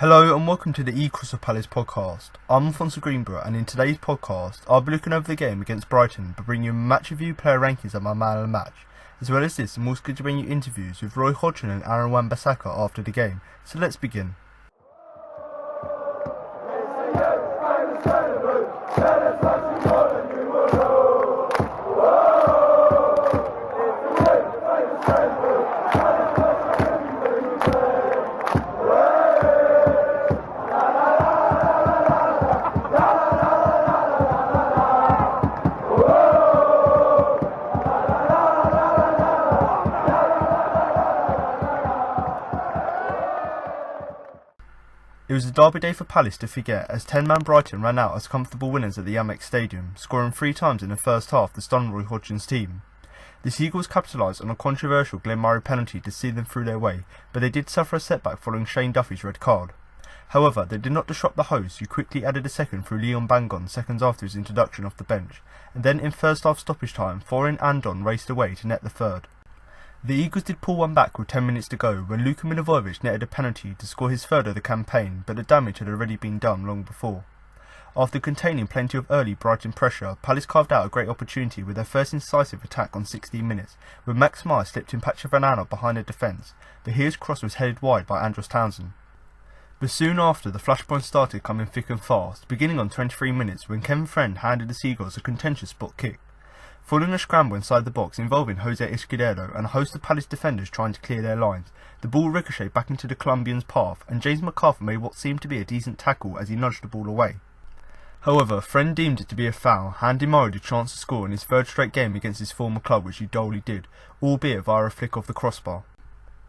Hello and welcome to the Crystal Palace podcast. I'm Alfonso Greenbrook, and in today's podcast I'll be looking over the game against Brighton but bring you match review, player rankings and my man of the match. As well as this, I'm also going to bring you interviews with Roy Hodgson and Aaron Wan-Bissaka after the game. So let's begin. It was a derby day for Palace to forget, as 10-man Brighton ran out as comfortable winners at the Amex Stadium, scoring 3 times in the first half to stun Roy Hodgson's team. The Seagulls capitalised on a controversial Glenn Murray penalty to see them through their way, but they did suffer a setback following Shane Duffy's red card. However, they did not disrupt the hosts, who quickly added a second through Leon Balogun seconds after his introduction off the bench, and then in first half stoppage time, Florin and Andone raced away to net the third. The Eagles did pull one back with 10 minutes to go when Luka Milivojevic netted a penalty to score his third of the campaign, but the damage had already been done long before. After containing plenty of early Brighton pressure, Palace carved out a great opportunity with their first incisive attack on 16 minutes, when Max Meyer slipped in Patrick van Aanholt behind the defence, but his cross was headed wide by Andros Townsend. But soon after, the flashpoints started coming thick and fast, beginning on 23 minutes when Kevin Friend handed the Seagulls a contentious spot kick. Following a scramble inside the box involving Jose Izquierdo and a host of Palace defenders trying to clear their lines, the ball ricocheted back into the Colombian's path and James McArthur made what seemed to be a decent tackle as he nudged the ball away. However, Friend deemed it to be a foul, handing Murray the chance to score in his third straight game against his former club, which he duly did, albeit via a flick off the crossbar.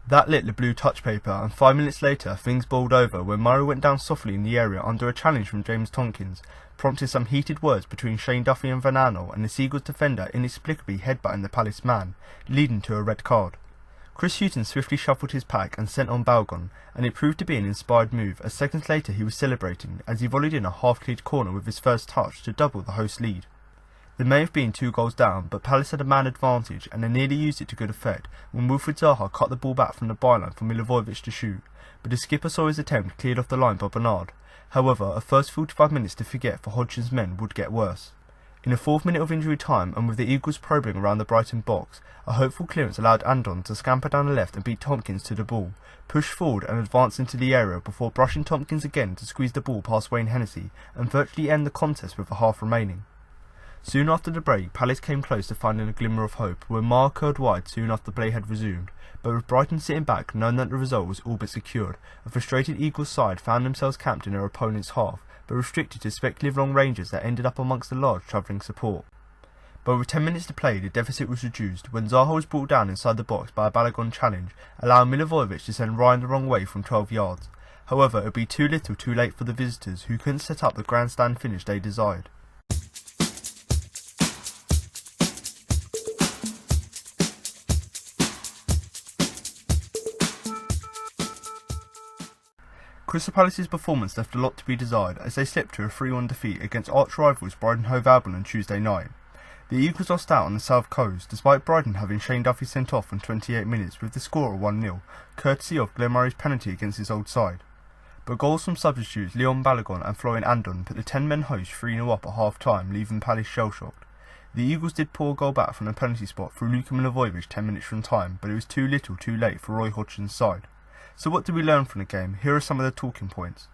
That lit the blue touch paper, and 5 minutes later things boiled over when Murray went down softly in the area under a challenge from James Tompkins, prompting some heated words between Shane Duffy and Van Aanholt, and the Seagulls defender inexplicably headbutting the Palace man, leading to a red card. Chris Hughton swiftly shuffled his pack and sent on Balogun, and it proved to be an inspired move, as seconds later he was celebrating as he volleyed in a half-cleared corner with his first touch to double the host lead. There may have been 2 goals down, but Palace had a man advantage and they nearly used it to good effect when Wilfried Zaha cut the ball back from the byline for Milivojevic to shoot, but the skipper saw his attempt cleared off the line by Bernard. However, a first 45 minutes to forget for Hodgson's men would get worse. In the 4th minute of injury time, and with the Eagles probing around the Brighton box, a hopeful clearance allowed Andone to scamper down the left and beat Tompkins to the ball, push forward and advance into the area before brushing Tompkins again to squeeze the ball past Wayne Hennessy and virtually end the contest with a half remaining. Soon after the break, Palace came close to finding a glimmer of hope when Meyer curled wide soon after play had resumed, but with Brighton sitting back knowing that the result was all but secured, a frustrated Eagles side found themselves camped in their opponent's half, but restricted to speculative long ranges that ended up amongst the large travelling support. But with 10 minutes to play, the deficit was reduced when Zaha was brought down inside the box by a Balogun challenge, allowing Milivojevic to send Ryan the wrong way from 12 yards. However, it would be too little too late for the visitors, who couldn't set up the grandstand finish they desired. Crystal Palace's performance left a lot to be desired as they slipped to a 3-1 defeat against arch-rivals Brighton Hove Albion on Tuesday night. The Eagles lost out on the south coast, despite Brighton having Shane Duffy sent off in 28 minutes with the score of 1-0, courtesy of Glenn Murray's penalty against his old side. But goals from substitutes Leon Balogun and Florin Andone put the 10-men host 3-0 up at half-time, leaving Palace shell-shocked. The Eagles did pull a goal back from the penalty spot through Luka Milivojevic 10 minutes from time, but it was too little too late for Roy Hodgson's side. So what did we learn from the game? Here are some of the talking points.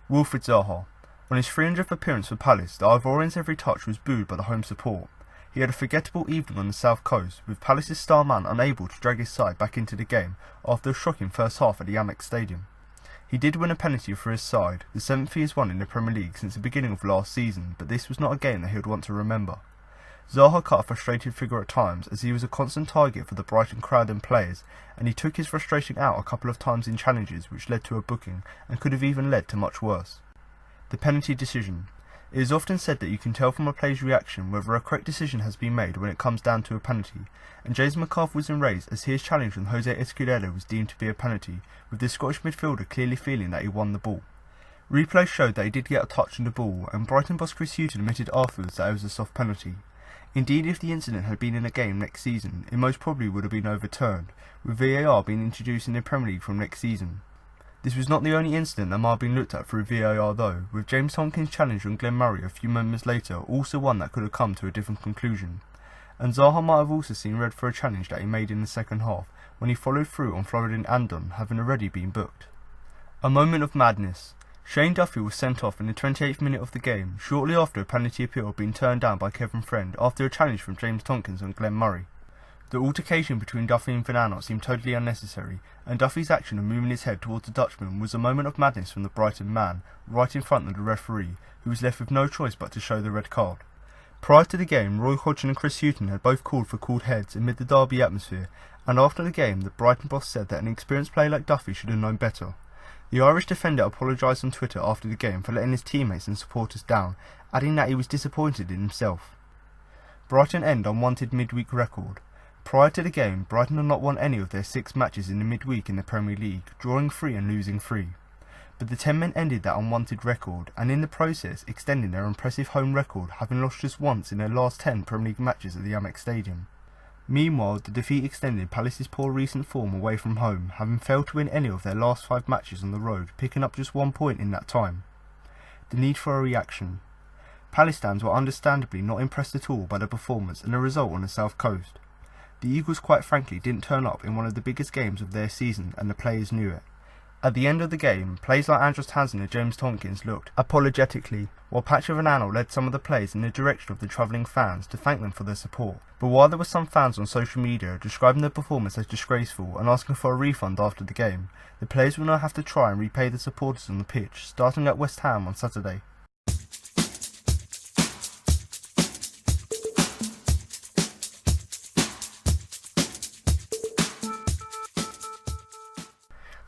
Wilfried Zaha. On his 300th appearance for Palace, the Ivorian's every touch was booed by the home support. He had a forgettable evening on the south coast, with Palace's star man unable to drag his side back into the game after a shocking first half at the Amex Stadium. He did win a penalty for his side, the 7th he has won in the Premier League since the beginning of last season, but this was not a game that he would want to remember. Zaha cut a frustrated figure at times, as he was a constant target for the Brighton crowd and players, and he took his frustration out a couple of times in challenges which led to a booking and could have even led to much worse. The penalty decision. It is often said that you can tell from a player's reaction whether a correct decision has been made when it comes down to a penalty, and James McArthur was enraged as his challenge from Jose Izquierdo was deemed to be a penalty, with the Scottish midfielder clearly feeling that he won the ball. Replay showed that he did get a touch on the ball, and Brighton boss Chris Hughton admitted afterwards that it was a soft penalty. Indeed, if the incident had been in a game next season, it most probably would have been overturned, with VAR being introduced in the Premier League from next season. This was not the only incident that might have been looked at through VAR though, with James Tompkins' challenge on Glenn Murray a few moments later also one that could have come to a different conclusion. And Zaha might have also seen red for a challenge that he made in the second half when he followed through on Florin and Andone having already been booked. A moment of madness. Shane Duffy was sent off in the 28th minute of the game, shortly after a penalty appeal had been turned down by Kevin Friend after a challenge from James Tompkins on Glenn Murray. The altercation between Duffy and Van Aanholt seemed totally unnecessary, and Duffy's action of moving his head towards the Dutchman was a moment of madness from the Brighton man, right in front of the referee, who was left with no choice but to show the red card. Prior to the game, Roy Hodgson and Chris Hughton had both called for called heads amid the derby atmosphere, and after the game, the Brighton boss said that an experienced player like Duffy should have known better. The Irish defender apologised on Twitter after the game for letting his teammates and supporters down, adding that he was disappointed in himself. Brighton end unwanted midweek record. Prior to the game, Brighton had not won any of their 6 matches in the midweek in the Premier League, drawing 3 and losing 3. But the 10 men ended that unwanted record, and in the process extending their impressive home record, having lost just once in their last 10 Premier League matches at the Amex Stadium. Meanwhile, the defeat extended Palace's poor recent form away from home, having failed to win any of their last 5 matches on the road, picking up just 1 point in that time. The need for a reaction. Palace fans were understandably not impressed at all by the performance and the result on the South Coast. The Eagles quite frankly didn't turn up in one of the biggest games of their season, and the players knew it. At the end of the game, players like Andros Townsend and James Tompkins looked apologetically, while Patrick van Aanholt led some of the players in the direction of the travelling fans to thank them for their support. But while there were some fans on social media describing their performance as disgraceful and asking for a refund after the game, the players will now have to try and repay the supporters on the pitch, starting at West Ham on Saturday.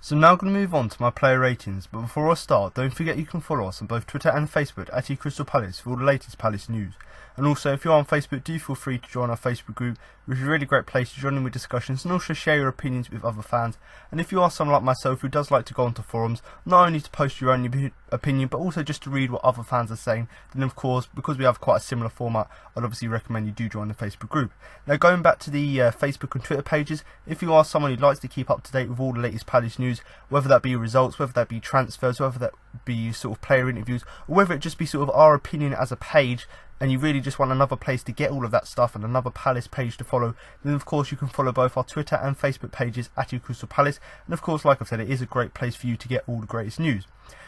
So I'm now going to move on to my player ratings, but before I start, don't forget you can follow us on both Twitter and Facebook at @Crystal Palace for all the latest Palace news. And also, if you're on Facebook, do feel free to join our Facebook group, which is a really great place to join in with discussions and also share your opinions with other fans. And if you are someone like myself who does like to go onto forums, not only to post your own opinion, but also just to read what other fans are saying, then of course, because we have quite a similar format, I'd obviously recommend you do join the Facebook group. Now, going back to the Facebook and Twitter pages, if you are someone who likes to keep up to date with all the latest Palace news, whether that be results, whether that be transfers, whether that be sort of player interviews, or whether it just be sort of our opinion as a page, and you really just want another place to get all of that stuff and another Palace page to follow, then of course you can follow both our Twitter and Facebook pages at Crystal Palace. And of course, like I've said, it is a great place for you to get all the greatest news.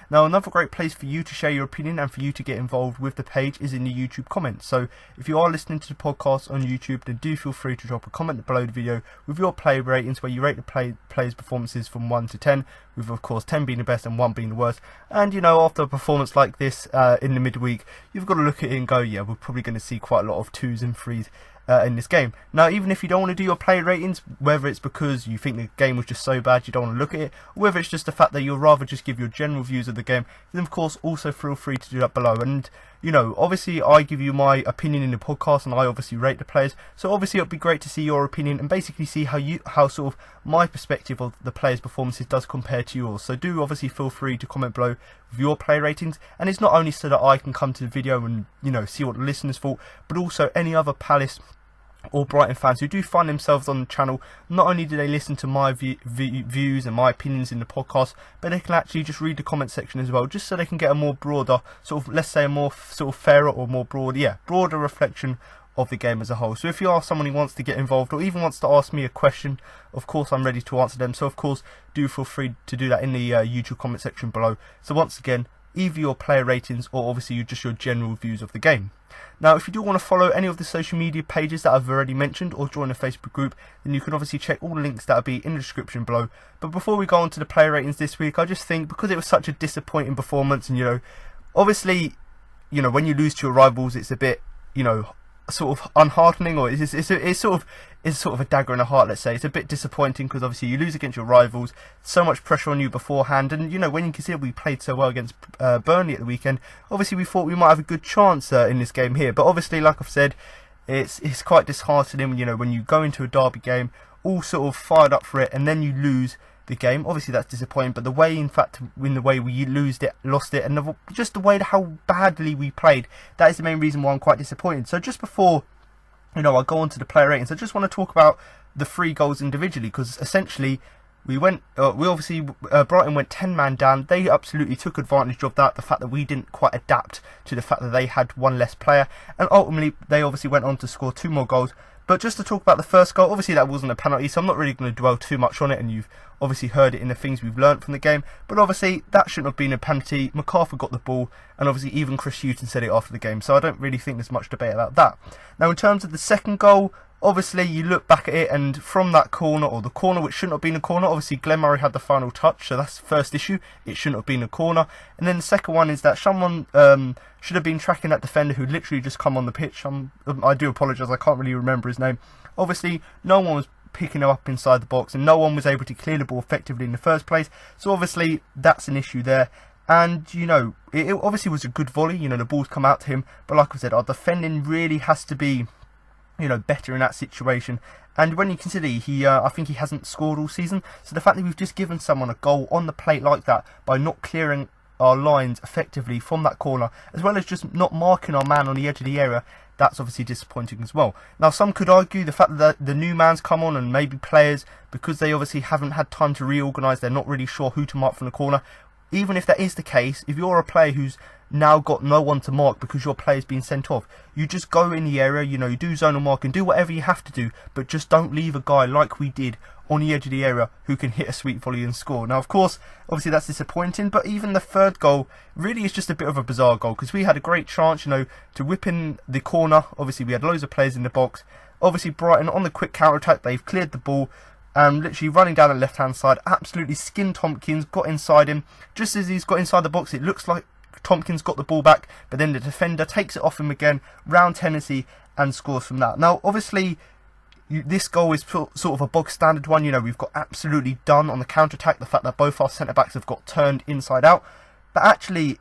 Now, another great place for you to share your opinion and for you to get involved with the page is in the YouTube comments. So if you are listening to the podcast on YouTube, then do feel free to drop a comment below the video with your player ratings, where you rate the players' performances from 1 to 10, with of course 10 being the best and 1 being the worst. And you know, after a performance like this in the midweek, you've got to look at it and go, yeah, we're probably going to see quite a lot of 2s and 3s in this game. Now, even if you don't want to do your player ratings, whether it's because you think the game was just so bad you don't want to look at it, or whether it's just the fact that you'd rather just give your general views of the game, then of course also feel free to do that below. And you know, obviously I give you my opinion in the podcast and I obviously rate the players, so obviously it'd be great to see your opinion and basically see how sort of my perspective of the players' performances does compare to yours. So do obviously feel free to comment below with your player ratings, and it's not only so that I can come to the video and, you know, see what the listeners thought, but also any other Palace or Brighton fans who do find themselves on the channel. Not only do they listen to my views and my opinions in the podcast, but they can actually just read the comment section as well, just so they can get a more broader sort of, let's say, a more sort of fairer or more broader reflection of the game as a whole. So if you are someone who wants to get involved or even wants to ask me a question, of course I'm ready to answer them. So of course do feel free to do that in the YouTube comment section below. So once again, either your player ratings or obviously just your general views of the game. Now, if you do want to follow any of the social media pages that I've already mentioned or join a Facebook group, then you can obviously check all the links that will be in the description below. But before we go on to the player ratings this week, I just think because it was such a disappointing performance, and you know, obviously, you know, when you lose to your rivals, it's a bit, you know, sort of unheartening, or it's sort of a dagger in the heart, let's say. It's a bit disappointing because obviously you lose against your rivals, so much pressure on you beforehand, and you know, when you consider we played so well against Burnley at the weekend, obviously we thought we might have a good chance in this game here. But obviously, like I've said, it's quite disheartening, you know, when you go into a derby game all sort of fired up for it and then you lose the game. Obviously that's disappointing, but the way, in fact, in the way we lost it, and just the way how badly we played, that is the main reason why I'm quite disappointed. So just before, you know, I go on to the player ratings, I just want to talk about the 3 goals individually, because essentially Brighton went 10-man down. They absolutely took advantage of that, the fact that we didn't quite adapt to the fact that they had one less player, and ultimately they obviously went on to score 2 more goals. But just to talk about the first goal, obviously that wasn't a penalty, so I'm not really going to dwell too much on it, and you've obviously heard it in the things we've learnt from the game. But obviously that shouldn't have been a penalty. McArthur got the ball, and obviously even Chris Hughton said it after the game, so I don't really think there's much debate about that. Now in terms of the second goal, obviously you look back at it, and from that corner, or the corner which shouldn't have been a corner, obviously Glenn Murray had the final touch, so that's the first issue. It shouldn't have been a corner. And then the second one is that someone should have been tracking that defender who literally just come on the pitch. I do apologise, I can't really remember his name. Obviously no one was picking him up inside the box, and no one was able to clear the ball effectively in the first place, so obviously that's an issue there. And you know, it obviously was a good volley, you know, the ball's come out to him, but like I said, our defending really has to be, you know, better in that situation. And when you consider I think he hasn't scored all season, so the fact that we've just given someone a goal on the plate like that by not clearing our lines effectively from that corner, as well as just not marking our man on the edge of the area, that's obviously disappointing as well. Now some could argue the fact that the new man's come on, and maybe players, because they obviously haven't had time to reorganise, they're not really sure who to mark from the corner. Even if that is the case, if you're a player who's now got no one to mark because your player's been sent off, you just go in the area, you know, you do zonal mark and do whatever you have to do, but just don't leave a guy like we did on the edge of the area who can hit a sweet volley and score. Now of course, obviously that's disappointing, but even the third goal really is just a bit of a bizarre goal, because we had a great chance, you know, to whip in the corner. Obviously we had loads of players in the box. Obviously Brighton on the quick counter attack, they've cleared the ball, literally running down the left hand side, absolutely skinned Tompkins, got inside him. Just as he's got inside the box, it looks like Tompkins got the ball back, but then the defender takes it off him again, round tendency, and scores from that. Now obviously this goal is sort of a bog standard one. You know, we've got absolutely done on the counter attack, the fact that both our centre backs have got turned inside out, but actually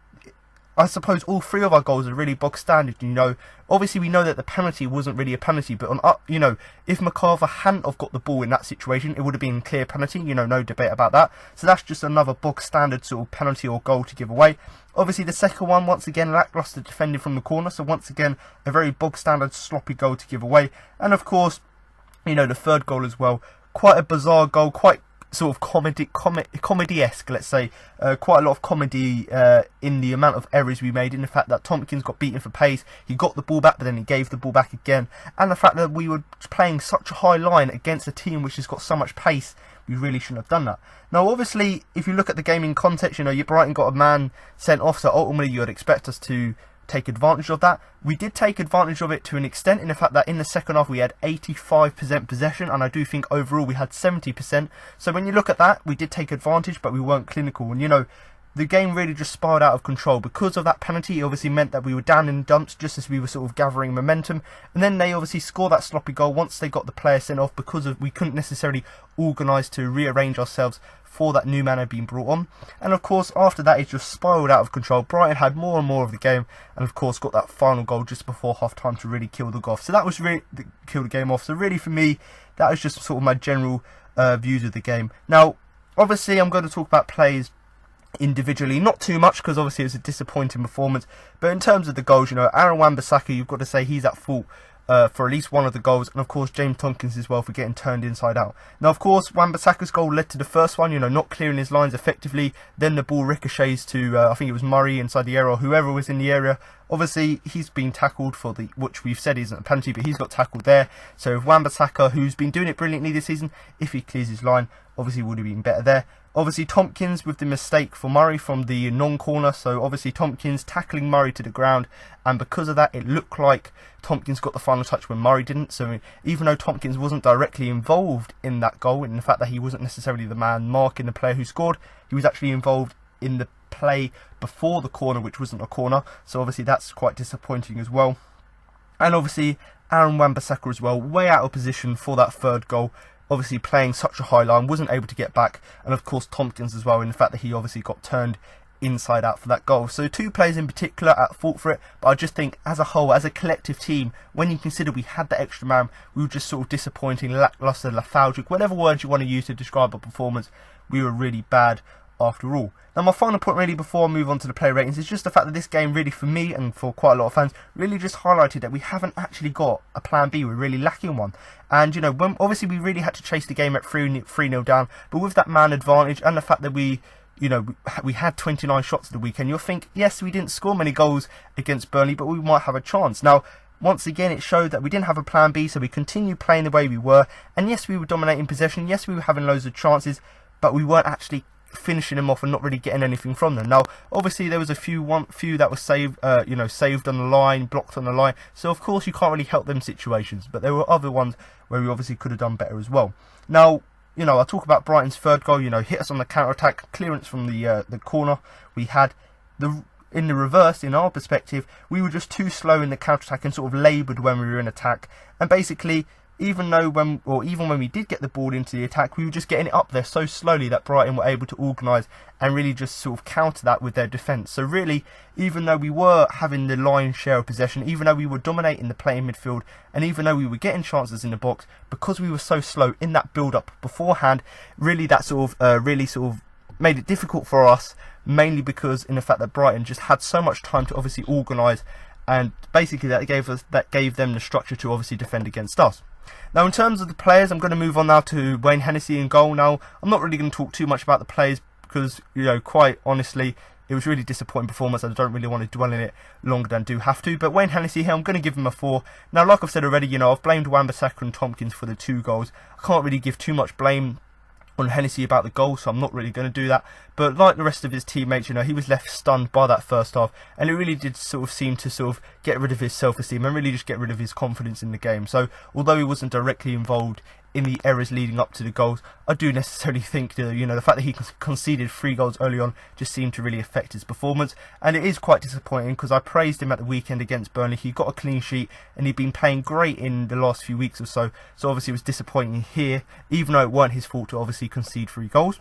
I suppose all 3 of our goals are really bog standard. You know, obviously we know that the penalty wasn't really a penalty, but you know, if McArthur hadn't have got the ball in that situation, it would have been a clear penalty, you know, no debate about that. So that's just another bog standard sort of penalty or goal to give away. Obviously the second one, once again, lacklustre defending from the corner, so once again a very bog standard sloppy goal to give away. And of course, you know, the third goal as well, quite a bizarre goal, quite sort of comedy-esque, let's say. Quite a lot of comedy in the amount of errors we made, in the fact that Tompkins got beaten for pace, he got the ball back but then he gave the ball back again, and the fact that we were playing such a high line against a team which has got so much pace, we really shouldn't have done that. Now obviously if you look at the game in context, you know, Brighton got a man sent off, so ultimately you would expect us to take advantage of that. We did take advantage of it to an extent, in the fact that in the second half we had 85% possession, and I do think overall we had 70%. So when you look at that, we did take advantage, but we weren't clinical. And you know, the game really just spiraled out of control because of that penalty. It obviously meant that we were down in the dumps just as we were sort of gathering momentum, and then they obviously scored that sloppy goal once they got the player sent off, because we couldn't necessarily organise to rearrange ourselves for that new man had been brought on. And of course after that it just spiraled out of control. Brighton had more and more of the game, and of course got that final goal just before half time to really kill the game off. So that was really kill the game off. So really for me, that was just sort of my general views of the game. Now obviously I'm going to talk about plays individually, not too much because obviously it was a disappointing performance, but in terms of the goals, you know, Aaron Wan-Bissaka, you've got to say he's at fault for at least one of the goals, and of course James Tompkins as well for getting turned inside out. Now of course Wan-Bissaka's goal led to the first one, you know, not clearing his lines effectively, then the ball ricochets to I think it was Murray inside the area, or whoever was in the area. Obviously he's been tackled for which we've said isn't a penalty, but he's got tackled there. So if Wan-Bissaka, who's been doing it brilliantly this season, if he clears his line, obviously would have been better there. Obviously Tompkins with the mistake for Murray from the non-corner, so obviously Tompkins tackling Murray to the ground, and because of that it looked like Tompkins got the final touch when Murray didn't. So even though Tompkins wasn't directly involved in that goal, in the fact that he wasn't necessarily the man marking the player who scored, he was actually involved in the play before the corner, which wasn't a corner, so obviously that's quite disappointing as well. And obviously Aaron Wan-Bissaka as well, way out of position for that third goal, obviously playing such a high line, wasn't able to get back. And of course Tompkins as well, in the fact that he obviously got turned inside out for that goal. So 2 players in particular at fault for it, but I just think as a whole, as a collective team, when you consider we had the extra man, we were just sort of disappointing, lacklustre, lethargic, whatever words you want to use to describe our performance, we were really bad after all. Now my final point really before I move on to the player ratings is just the fact that this game really for me and for quite a lot of fans really just highlighted that we haven't actually got a plan B. We're really lacking one. And you know, when obviously we really had to chase the game at 3-0 down, but with that man advantage and the fact that we had 29 shots at the weekend, you'll think, yes, we didn't score many goals against Burnley, but we might have a chance. Now, once again, it showed that we didn't have a plan B, so we continued playing the way we were. And yes, we were dominating possession. Yes, we were having loads of chances, but we weren't actually finishing them off and not really getting anything from them. Now, obviously, there was a few that were saved on the line, blocked on the line. So, of course, you can't really help them situations. But there were other ones where we obviously could have done better as well. Now, you know, I'll talk about Brighton's third goal. You know, hit us on the counter-attack, clearance from the corner. We had in the reverse, in our perspective, we were just too slow in the counter-attack and sort of laboured when we were in attack. And basically, even when we did get the ball into the attack, we were just getting it up there so slowly that Brighton were able to organise and really just sort of counter that with their defence. So really, even though we were having the lion's share of possession, even though we were dominating the play in midfield, and even though we were getting chances in the box, because we were so slow in that build-up beforehand, really that sort of made it difficult for us, mainly because in the fact that Brighton just had so much time to obviously organise, and basically that gave them the structure to obviously defend against us. Now, in terms of the players, I'm going to move on now to Wayne Hennessy in goal. Now, I'm not really going to talk too much about the players because, you know, quite honestly, it was really disappointing performance. I don't really want to dwell in it longer than I do have to. But Wayne Hennessy here, I'm going to give him a 4. Now, like I've said already, you know, I've blamed Wan-Bissaka and Tompkins for the 2 goals. I can't really give too much blame on Hennessy about the goal, so I'm not really going to do that. But like the rest of his teammates, you know, he was left stunned by that first half, and it really did sort of seem to sort of get rid of his self-esteem and really just get rid of his confidence in the game. So although he wasn't directly involved in the errors leading up to the goals, I do necessarily think that, you know, the fact that he conceded 3 goals early on just seemed to really affect his performance. And it is quite disappointing because I praised him at the weekend against Burnley. He got a clean sheet and he'd been playing great in the last few weeks or so. So obviously it was disappointing here, even though it weren't his fault to obviously concede 3 goals.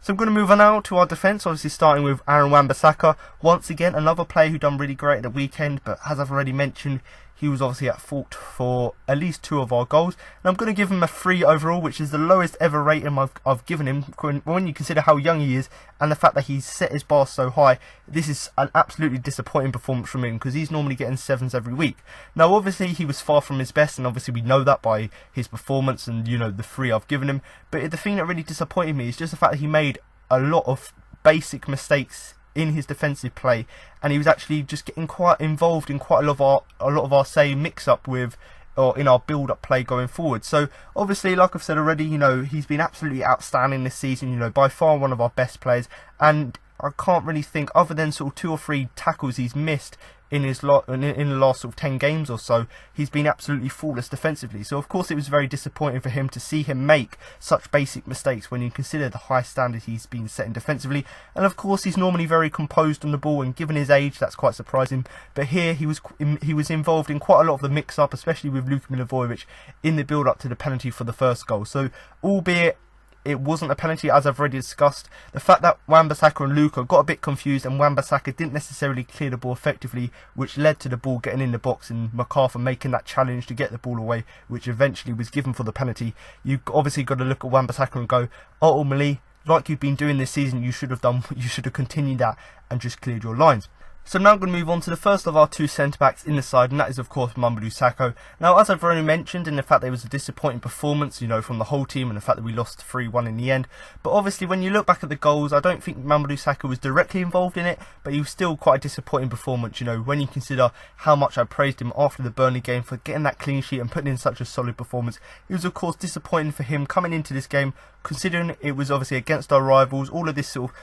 So I'm going to move on now to our defence, obviously starting with Aaron Wan-Bissaka. Once again, another player who done really great at the weekend, but as I've already mentioned, he was obviously at fault for at least 2 of our goals. And I'm going to give him a 3 overall, which is the lowest ever rating I've given him. When you consider how young he is and the fact that he's set his bar so high, this is an absolutely disappointing performance from him because he's normally getting 7s every week. Now, obviously, he was far from his best, and obviously we know that by his performance and, you know, the 3 I've given him. But the thing that really disappointed me is just the fact that he made a lot of basic mistakes in his defensive play, and he was actually just getting quite involved in quite a lot of our say mix up with or in our build up play going forward. So obviously, like I've said already, you know, he's been absolutely outstanding this season, you know, by far one of our best players, and I can't really think, other than sort of 2 or 3 tackles he's missed in the last sort of 10 games or so, he's been absolutely flawless defensively. So of course it was very disappointing for him to see him make such basic mistakes when you consider the high standard he's been setting defensively. And of course he's normally very composed on the ball, and given his age, that's quite surprising. But here he was involved in quite a lot of the mix-up, especially with Luka Milivojevic in the build-up to the penalty for the first goal. So albeit it wasn't a penalty, as I've already discussed, the fact that Wan-Bissaka and Luka got a bit confused and Wan-Bissaka didn't necessarily clear the ball effectively, which led to the ball getting in the box and McArthur making that challenge to get the ball away, which eventually was given for the penalty. You've obviously got to look at Wan-Bissaka and go, ultimately, like you've been doing this season, you should have continued that and just cleared your lines. So now I'm going to move on to the first of our 2 centre-backs in the side, and that is of course Mamadou Sakho. Now, as I've already mentioned, in the fact that it was a disappointing performance, you know, from the whole team, and the fact that we lost 3-1 in the end. But obviously when you look back at the goals, I don't think Mamadou Sakho was directly involved in it, but he was still quite a disappointing performance, you know, when you consider how much I praised him after the Burnley game for getting that clean sheet and putting in such a solid performance. It was of course disappointing for him coming into this game, considering it was obviously against our rivals, all of this sort of,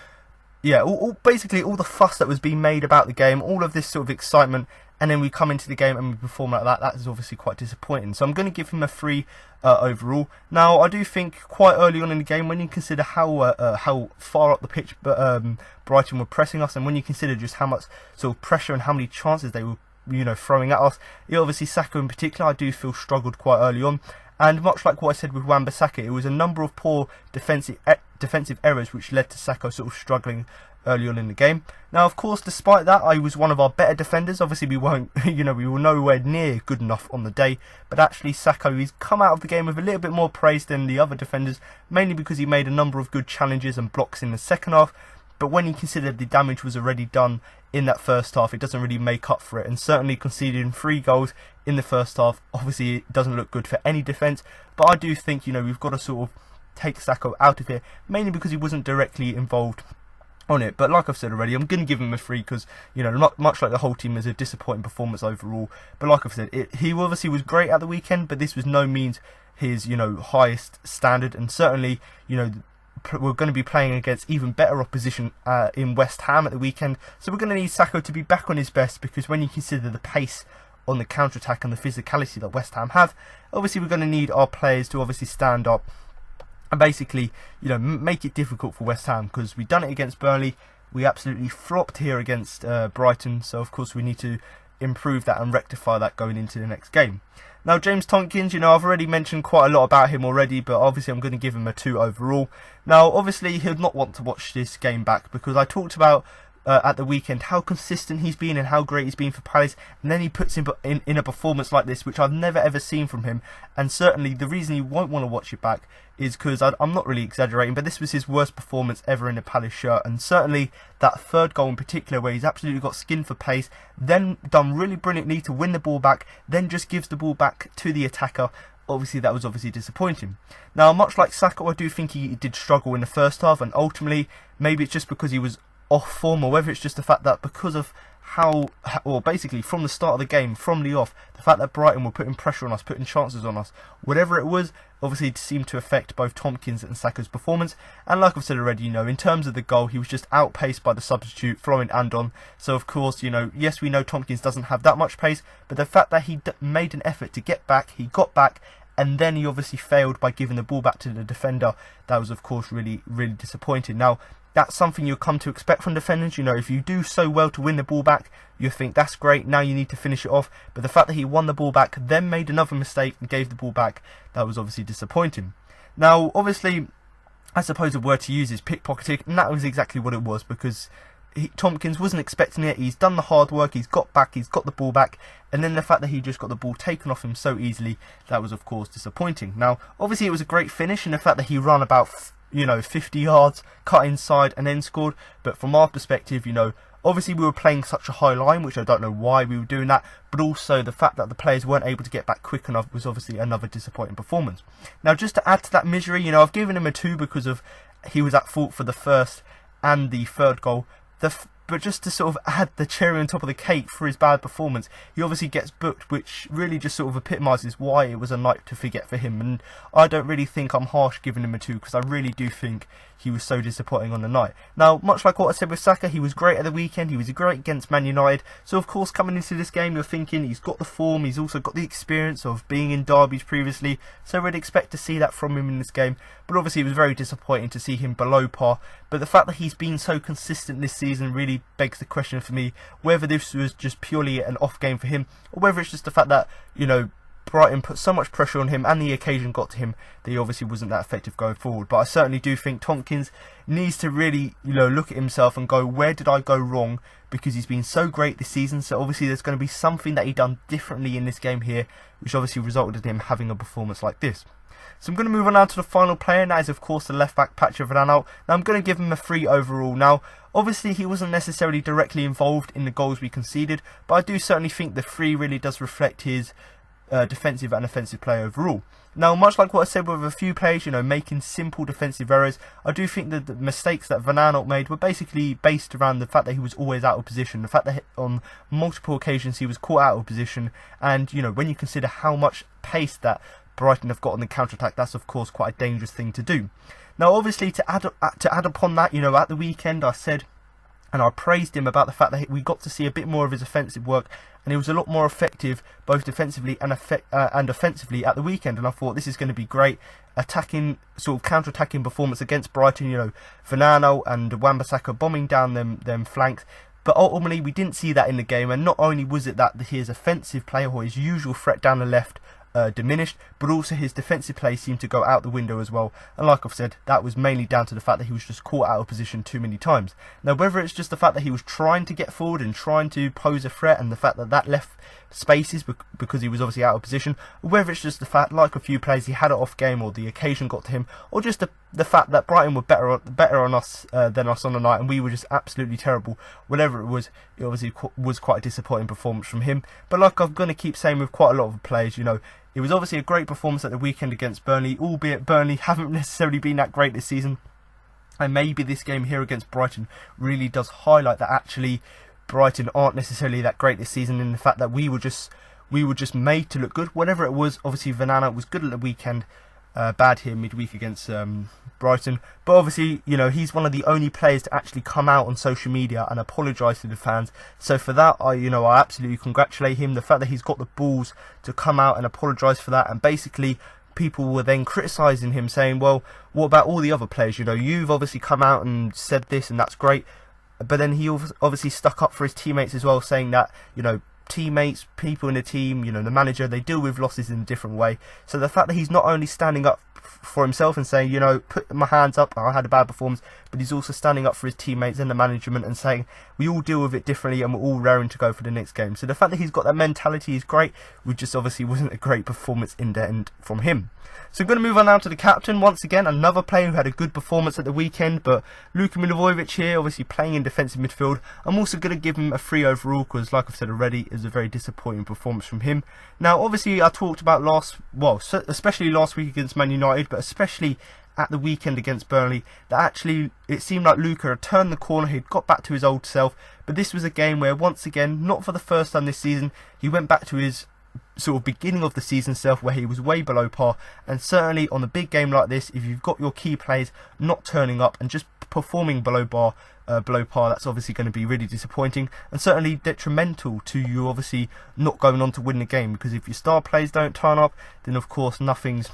yeah, basically all the fuss that was being made about the game, all of this sort of excitement, and then we come into the game and we perform like that. That is obviously quite disappointing. So I'm going to give him a 3 overall. Now, I do think quite early on in the game, when you consider how far up the pitch Brighton were pressing us, and when you consider just how much sort of pressure and how many chances they were, you know, throwing at us, obviously Sakho in particular, I do feel struggled quite early on. And much like what I said with Wan-Bissaka, it was a number of poor defensive errors which led to Sakho sort of struggling early on in the game. Now, of course, despite that, I was one of our better defenders. Obviously, we weren't, you know, we were nowhere near good enough on the day. But actually, Sakho, he's come out of the game with a little bit more praise than the other defenders, mainly because he made a number of good challenges and blocks in the second half. but when you consider the damage was already done in that first half, it doesn't really make up for it. And certainly conceding 3 goals in the first half, obviously it doesn't look good for any defence. But I do think, you know, we've got to sort of take Sakho out of here, mainly because he wasn't directly involved on it. But like I've said already, I'm going to give him a 3 because, you know, much like the whole team, is a disappointing performance overall. But like I've said, he obviously was great at the weekend, but this was no means his, you know, highest standard. And certainly, you know, we're going to be playing against even better opposition in West Ham at the weekend. So we're going to need Sakho to be back on his best, because when you consider the pace on the counter-attack and the physicality that West Ham have, obviously we're going to need our players to obviously stand up and basically, you know, make it difficult for West Ham, because we've done it against Burnley. We absolutely flopped here against Brighton, so of course we need to improve that and rectify that going into the next game. Now, James Tomkins, you know, I've already mentioned quite a lot about him already, but obviously I'm going to give him a 2 overall. Now, obviously he'll not want to watch this game back, because I talked about at the weekend how consistent he's been and how great he's been for Palace, and then he puts him in a performance like this, which I've never ever seen from him. And certainly the reason you won't want to watch it back is because I'm not really exaggerating, but this was his worst performance ever in a Palace shirt. And certainly that third goal in particular, where he's absolutely got skin for pace, then done really brilliantly to win the ball back, then just gives the ball back to the attacker. Obviously that was obviously disappointing. Now, much like Sakho, I do think he did struggle in the first half, and ultimately maybe it's just because he was off form, or whether it's just the fact that because of or basically from the start of the game, from the off, the fact that Brighton were putting pressure on us, putting chances on us, whatever it was, obviously it seemed to affect both Tomkins and Sakho's performance. And like I've said already, you know, in terms of the goal, he was just outpaced by the substitute, Florin Andone. So of course, you know, yes, we know Tomkins doesn't have that much pace, but the fact that he made an effort to get back, he got back, and then he obviously failed by giving the ball back to the defender. That was of course really, really disappointing. Now, that's something you'll come to expect from defenders. You know, if you do so well to win the ball back, you think that's great, now you need to finish it off. But the fact that he won the ball back, then made another mistake and gave the ball back, that was obviously disappointing. Now, obviously, I suppose the word to use is pickpocketing, and that was exactly what it was, because Tomkins wasn't expecting it. He's done the hard work, he's got back, he's got the ball back, and then the fact that he just got the ball taken off him so easily, that was of course disappointing. Now, obviously it was a great finish, and the fact that he ran about 50 yards, cut inside and then scored. But from our perspective, you know, obviously we were playing such a high line, which I don't know why we were doing that, but also the fact that the players weren't able to get back quick enough was obviously another disappointing performance. Now, just to add to that misery, you know, I've given him a 2 because of he was at fault for the first and the third goal. But just to sort of add the cherry on top of the cake for his bad performance, he obviously gets booked, which really just sort of epitomises why it was a night to forget for him. And I don't really think I'm harsh giving him a 2, because I really do think he was so disappointing on the night. Now, much like what I said with Sakho, he was great at the weekend, he was great against Man United. So of course, coming into this game, you're thinking he's got the form, he's also got the experience of being in derbies previously, so we'd expect to see that from him in this game. But obviously it was very disappointing to see him below par. But the fact that he's been so consistent this season really begs the question for me, whether this was just purely an off game for him, or whether it's just the fact that, you know, Brighton put so much pressure on him and the occasion got to him that he obviously wasn't that effective going forward. But I certainly do think Tomkins needs to really, you know, look at himself and go, where did I go wrong? Because he's been so great this season, so obviously there's going to be something that he done differently in this game here, which obviously resulted in him having a performance like this. So I'm going to move on now to the final player, and that is of course the left back Patrick van Aanholt. Now I'm going to give him a 3 overall. Now obviously he wasn't necessarily directly involved in the goals we conceded, but I do certainly think the 3 really does reflect his defensive and offensive play overall. Now, much like what I said with a few players, you know, making simple defensive errors, I do think that the mistakes that Van Aanholt made were basically based around the fact that he was always out of position, the fact that on multiple occasions he was caught out of position, and, you know, when you consider how much pace that Brighton have got on the counter-attack, that's of course quite a dangerous thing to do. Now, obviously, to add upon that, you know, at the weekend I said, and I praised him about the fact that we got to see a bit more of his offensive work, and he was a lot more effective both defensively and offensively at the weekend. And I thought this is going to be great, attacking, sort of counter-attacking performance against Brighton. You know, Van Aanholt and Wan-Bissaka bombing down them flanks. But ultimately, we didn't see that in the game, and not only was it that his offensive play or his usual threat down the left diminished, but also his defensive play seemed to go out the window as well. And like I've said, that was mainly down to the fact that he was just caught out of position too many times. Now, whether it's just the fact that he was trying to get forward and trying to pose a threat, and the fact that that left spaces because he was obviously out of position, or whether it's just the fact, like a few players, he had it off game, or the occasion got to him, or just the fact that Brighton were better on us than us on the night, and we were just absolutely terrible. Whatever it obviously was quite a disappointing performance from him. But like I'm going to keep saying with quite a lot of the players, you know, it was obviously a great performance at the weekend against Burnley, albeit Burnley haven't necessarily been that great this season. And maybe this game here against Brighton really does highlight that actually Brighton aren't necessarily that great this season, in the fact that we were just made to look good. Whatever it was, obviously Van Aanholt was good at the weekend, bad here midweek against Brighton. But obviously, you know, he's one of the only players to actually come out on social media and apologise to the fans. So for that, I absolutely congratulate him. The fact that he's got the balls to come out and apologise for that, and basically people were then criticising him, saying, well, what about all the other players? You know, you've obviously come out and said this, and that's great. But then he obviously stuck up for his teammates as well, saying that, you know, teammates, people in the team, you know, the manager, they deal with losses in a different way. So the fact that he's not only standing up for himself and saying, you know, put my hands up, I had a bad performance, but he's also standing up for his teammates and the management and saying we all deal with it differently and we're all raring to go for the next game. So the fact that he's got that mentality is great. We just obviously wasn't a great performance in the end from him. So I'm going to move on now to the captain. Once again, another player who had a good performance at the weekend, but Luka Milivojevic here, obviously playing in defensive midfield. I'm also going to give him a 3 overall because, like I've said already, it was a very disappointing performance from him. Now, obviously, I talked about especially last week against Man United, but especially at the weekend against Burnley, that actually it seemed like Luka had turned the corner, he'd got back to his old self. But this was a game where, once again, not for the first time this season, he went back to his sort of beginning of the season self, where he was way below par. And certainly on a big game like this, if you've got your key players not turning up and just performing below par, that's obviously going to be really disappointing and certainly detrimental to you obviously not going on to win the game, because if your star players don't turn up, then of course nothing's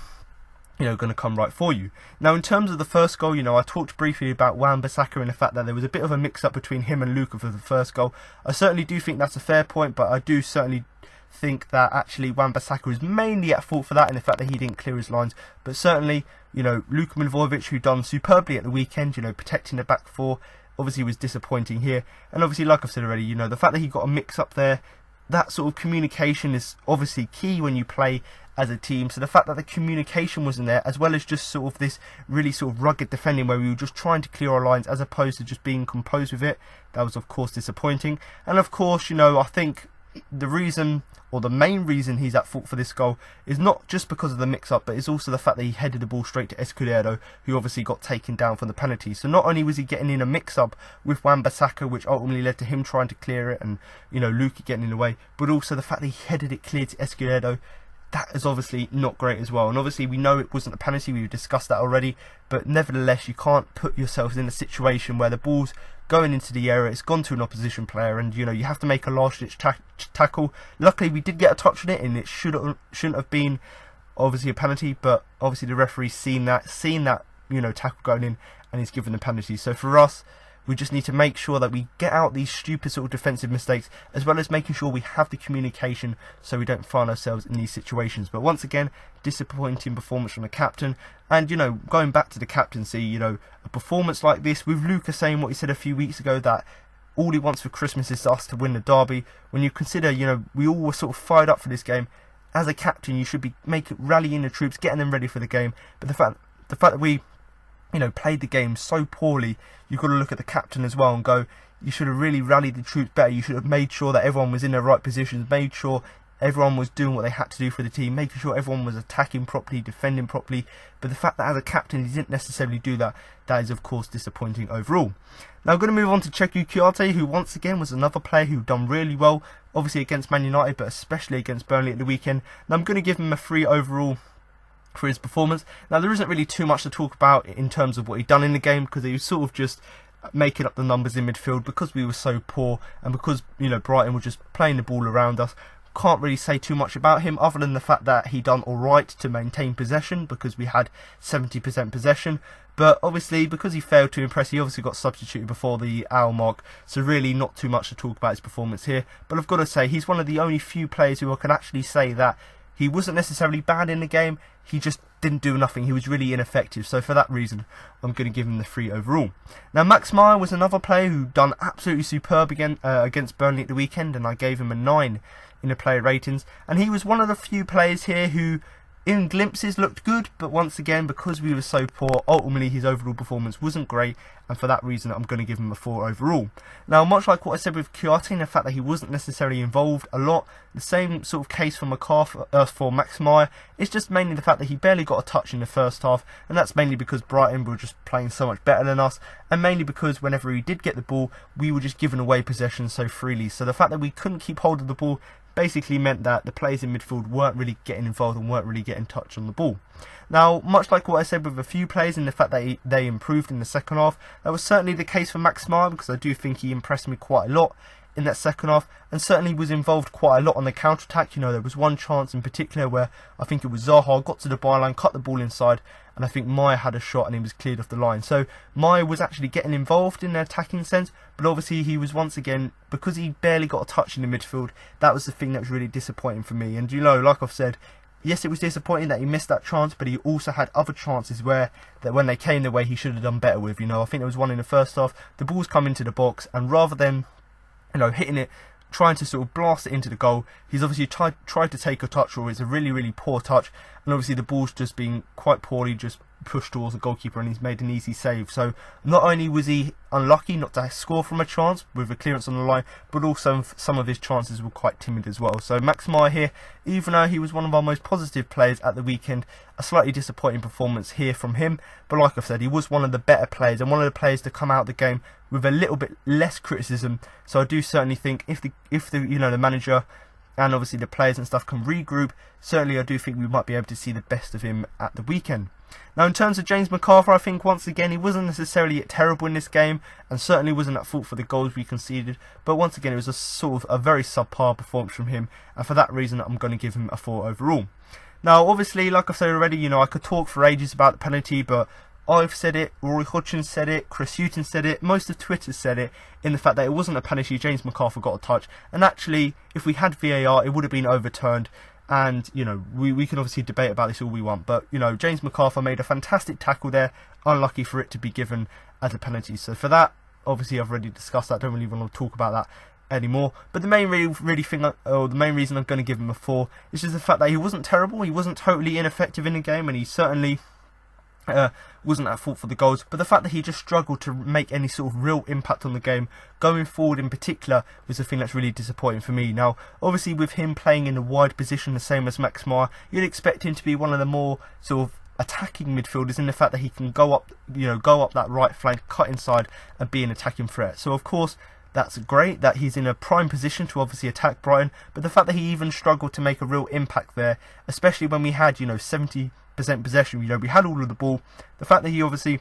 going to come right for you. Now, in terms of the first goal, I talked briefly about Wan-Bissaka and the fact that there was a bit of a mix-up between him and Luka for the first goal. I certainly do think that's a fair point, but I do certainly think that actually Wan-Bissaka is mainly at fault for that, in the fact that he didn't clear his lines. But certainly, Luka Milivojevic, who done superbly at the weekend, protecting the back four, obviously was disappointing here. And obviously, like I've said already, the fact that he got a mix-up there, that sort of communication is obviously key when you play as a team. So the fact that the communication wasn't there, as well as just sort of this really sort of rugged defending where we were just trying to clear our lines as opposed to just being composed with it, that was of course disappointing. And of course, I think the reason, or the main reason he's at fault for this goal is not just because of the mix-up, but it's also the fact that he headed the ball straight to Izquierdo, who obviously got taken down for the penalty. So not only was he getting in a mix-up with Wan-Bissaka, which ultimately led to him trying to clear it and, Luka getting in the way, but also the fact that he headed it clear to Izquierdo, that is obviously not great as well. And obviously we know it wasn't a penalty, we've discussed that already, but nevertheless you can't put yourselves in a situation where the ball's going into the area, it's gone to an opposition player, and you have to make a last ditch tackle. Luckily we did get a touch on it, and it shouldn't have been obviously a penalty, but obviously the referee's seen that tackle going in, and he's given the penalty. So for us, we just need to make sure that we get out these stupid sort of defensive mistakes, as well as making sure we have the communication so we don't find ourselves in these situations. But once again, disappointing performance from the captain. And, going back to the captaincy, a performance like this, with Luka saying what he said a few weeks ago, that all he wants for Christmas is us to win the derby. When you consider, we all were sort of fired up for this game. As a captain, you should be rallying the troops, getting them ready for the game. But the fact that we played the game so poorly, you've got to look at the captain as well and go, you should have really rallied the troops better. You should have made sure that everyone was in their right positions, made sure everyone was doing what they had to do for the team, making sure everyone was attacking properly, defending properly. But the fact that as a captain he didn't necessarily do that, that is of course disappointing overall. Now I'm going to move on to Izquierdo, who once again was another player who done really well, obviously against Man United, but especially against Burnley at the weekend. Now I'm going to give him a 3 overall for his performance. Now there isn't really too much to talk about in terms of what he'd done in the game, because he was sort of just making up the numbers in midfield because we were so poor, and because Brighton were just playing the ball around us. Can't really say too much about him other than the fact that he done alright to maintain possession, because we had 70% possession. But obviously because he failed to impress, he obviously got substituted before the hour mark, so really not too much to talk about his performance here. But I've got to say, he's one of the only few players who I can actually say that he wasn't necessarily bad in the game, he just didn't do nothing. He was really ineffective. So for that reason, I'm going to give him the 3 overall. Now Max Meyer was another player who done absolutely superb again against Burnley at the weekend, and I gave him a 9 in the player ratings. And he was one of the few players here who, in glimpses looked good, but once again, because we were so poor, ultimately his overall performance wasn't great, and for that reason I'm going to give him a 4 overall. Now, much like what I said with Chiarte, and the fact that he wasn't necessarily involved a lot, the same sort of case for McArthur, for Max Meyer. It's just mainly the fact that he barely got a touch in the first half, and that's mainly because Brighton were just playing so much better than us, and mainly because whenever he did get the ball, we were just giving away possession so freely. So the fact that we couldn't keep hold of the ball basically meant that the players in midfield weren't really getting involved and weren't really getting touch on the ball. Now, much like what I said with a few players in the fact that they improved in the second half, that was certainly the case for Max Meyer, because I do think he impressed me quite a lot in that second half, and certainly was involved quite a lot on the counter-attack. You know, there was one chance in particular where I think it was Zaha got to the byline, cut the ball inside, and I think Meyer had a shot and he was cleared off the line. So Meyer was actually getting involved in the attacking sense, but obviously he was once again, because he barely got a touch in the midfield, that was the thing that was really disappointing for me. And you know, like I've said, yes, it was disappointing that he missed that chance, but he also had other chances where that when they came the way he should have done better with. You know, I think there was one in the first half, the ball's come into the box, and rather than, you know, hitting it, trying to sort of blast it into the goal, he's obviously tried to take a touch, or it's a really, really poor touch, and obviously the ball's just being quite poorly just pushed towards the goalkeeper, and he's made an easy save. So not only was he unlucky not to score from a chance with a clearance on the line, but also some of his chances were quite timid as well. So Max Meyer here, even though he was one of our most positive players at the weekend, a slightly disappointing performance here from him. But like I've said, he was one of the better players and one of the players to come out of the game with a little bit less criticism. So I do certainly think if the you know, the manager and obviously the players and stuff can regroup, certainly I do think we might be able to see the best of him at the weekend. Now, in terms of James McArthur, I think once again he wasn't necessarily terrible in this game, and certainly wasn't at fault for the goals we conceded, but once again it was a sort of a very subpar performance from him, and for that reason I'm going to give him a 4 overall. Now, obviously, like I've said already, you know, I could talk for ages about the penalty, but I've said it, Rory Hodgson said it, Chris Hughton said it, most of Twitter said it, in the fact that it wasn't a penalty, James McArthur got a touch, and actually, if we had VAR, it would have been overturned. And, you know, we can obviously debate about this all we want, but, you know, James McArthur made a fantastic tackle there, unlucky for it to be given as a penalty. So for that, obviously I've already discussed that, don't really want to talk about that anymore. But the main the main reason I'm going to give him a 4 is just the fact that he wasn't terrible, he wasn't totally ineffective in the game, and he certainly wasn't at fault for the goals, but the fact that he just struggled to make any sort of real impact on the game going forward in particular was the thing that's really disappointing for me. Now, obviously with him playing in a wide position the same as Max Meyer, you'd expect him to be one of the more sort of attacking midfielders in the fact that he can go up, you know, go up that right flank, cut inside and be an attacking threat. So of course that's great that he's in a prime position to obviously attack Brighton, but the fact that he even struggled to make a real impact there, especially when we had, you know, 70% possession, you know, we had all of the ball, the fact that he obviously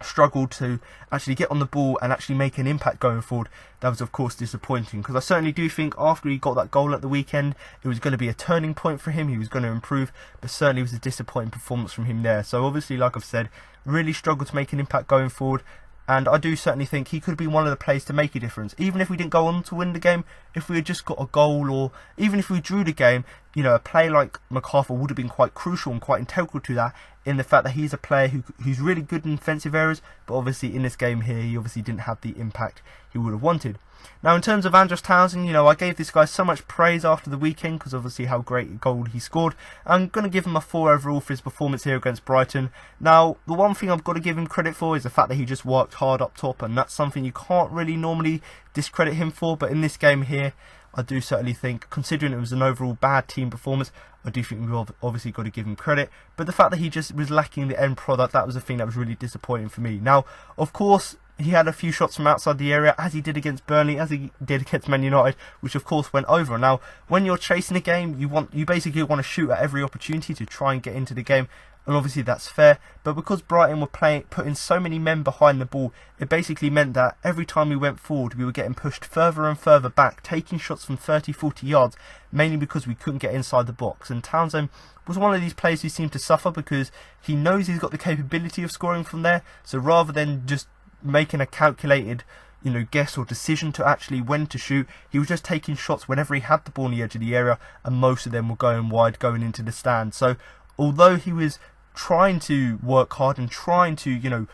struggled to actually get on the ball and actually make an impact going forward, that was of course disappointing, because I certainly do think after he got that goal at the weekend it was going to be a turning point for him, he was going to improve, but certainly it was a disappointing performance from him there. So obviously, like I've said, really struggled to make an impact going forward, and I do certainly think he could be one of the players to make a difference. Even if we didn't go on to win the game, if we had just got a goal, or even if we drew the game, you know, a play like McArthur would have been quite crucial and quite integral to that, in the fact that he's a player who's really good in defensive areas, but obviously in this game here he obviously didn't have the impact he would have wanted. Now, in terms of Andros Townsend, you know, I gave this guy so much praise after the weekend because obviously how great a goal he scored. I'm going to give him a 4 overall for his performance here against Brighton. Now, the one thing I've got to give him credit for is the fact that he just worked hard up top, and that's something you can't really normally discredit him for, but in this game here, I do certainly think, considering it was an overall bad team performance, I do think we've obviously got to give him credit. But the fact that he just was lacking the end product, that was the thing that was really disappointing for me. Now, of course, he had a few shots from outside the area, as he did against Burnley, as he did against Man United, which of course went over. Now, when you're chasing a game, you basically want to shoot at every opportunity to try and get into the game, and obviously that's fair. But because Brighton were putting so many men behind the ball, it basically meant that every time we went forward, we were getting pushed further and further back, taking shots from 30-40 yards, mainly because we couldn't get inside the box. And Townsend was one of these players who seemed to suffer because he knows he's got the capability of scoring from there, so rather than just making a calculated, you know, guess or decision to actually when to shoot, he was just taking shots whenever he had the ball on the edge of the area, and most of them were going wide, going into the stand. So although he was trying to work hard and trying to, you know,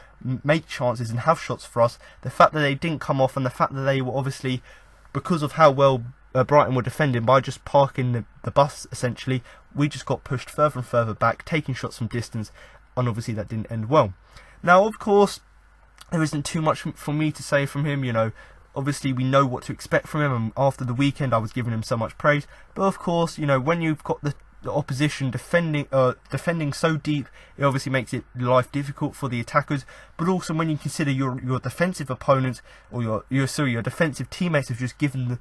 make chances and have shots for us, the fact that they didn't come off, and the fact that they were obviously, because of how well Brighton were defending by just parking the bus, essentially. We just got pushed further and further back, taking shots from distance, and obviously that didn't end well. Now, of course, there isn't too much for me to say from him, you know. Obviously, we know what to expect from him, and after the weekend, I was giving him so much praise. But of course, you know, when you've got the opposition defending so deep, it obviously makes it life difficult for the attackers. But also, when you consider your defensive opponents or your defensive teammates have just given